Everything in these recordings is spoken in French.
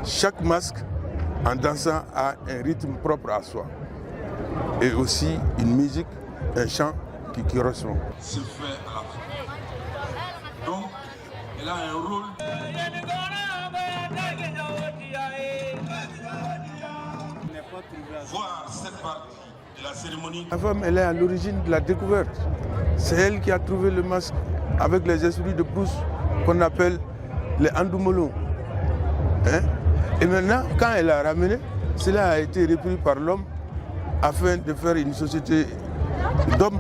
Chaque masque, en dansant, a un rythme propre à soi. Et aussi une musique, un chant qui correspond. C'est fait à l'Afrique. Donc, elle a un rôle. Voir cette partie de la cérémonie. La femme, elle est à l'origine de la découverte. C'est elle qui a trouvé le masque avec les esprits de Proust qu'on appelle les Andoumolo. Hein? Et maintenant, quand elle a ramené, cela a été repris par l'homme afin de faire une société d'hommes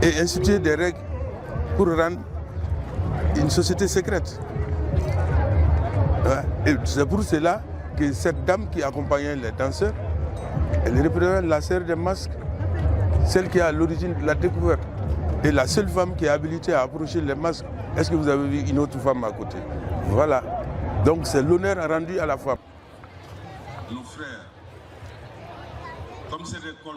et instituer des règles pour rendre une société secrète. Ouais. Et c'est pour cela que cette dame qui accompagnait les danseurs, elle représente la sœur des masques, celle qui est à l'origine de la découverte. Et la seule femme qui est habilitée à approcher les masques. Est-ce que vous avez vu une autre femme à côté? Voilà. Donc c'est l'honneur rendu à la femme. Nos frères, comme cette école.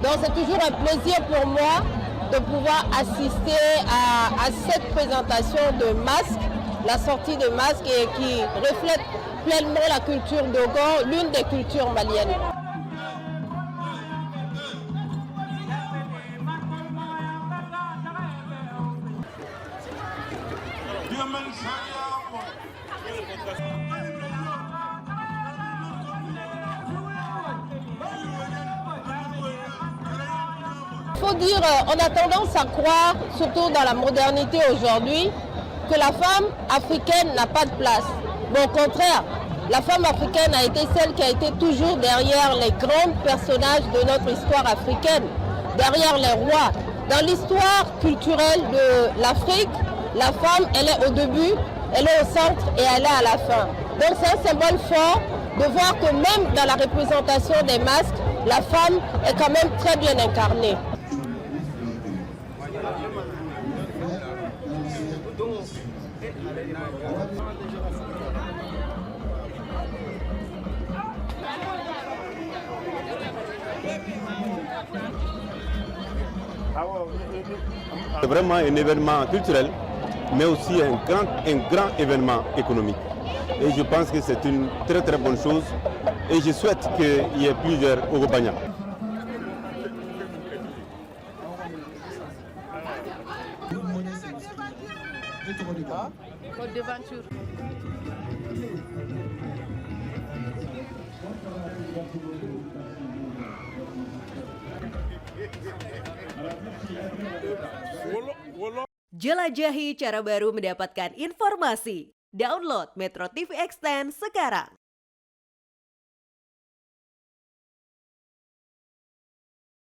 Donc c'est toujours un plaisir pour moi de pouvoir assister à cette présentation de masques, la sortie de masques et qui reflète pleinement la culture Dogon, l'une des cultures maliennes. Il faut dire, on a tendance à croire, surtout dans la modernité aujourd'hui, que la femme africaine n'a pas de place. Mais au contraire, la femme africaine a été celle qui a été toujours derrière les grands personnages de notre histoire africaine, derrière les rois. Dans l'histoire culturelle de l'Afrique, la femme, elle est au début, elle est au centre et elle est à la fin. Donc c'est un symbole fort de voir que même dans la représentation des masques, la femme est quand même très bien incarnée. C'est vraiment un événement culturel, mais aussi un grand événement économique. Et je pense que c'est une très très bonne chose et je souhaite qu'il y ait plusieurs Ogobanya. Jelajahi cara baru mendapatkan informasi. Download Metro TV Extend sekarang.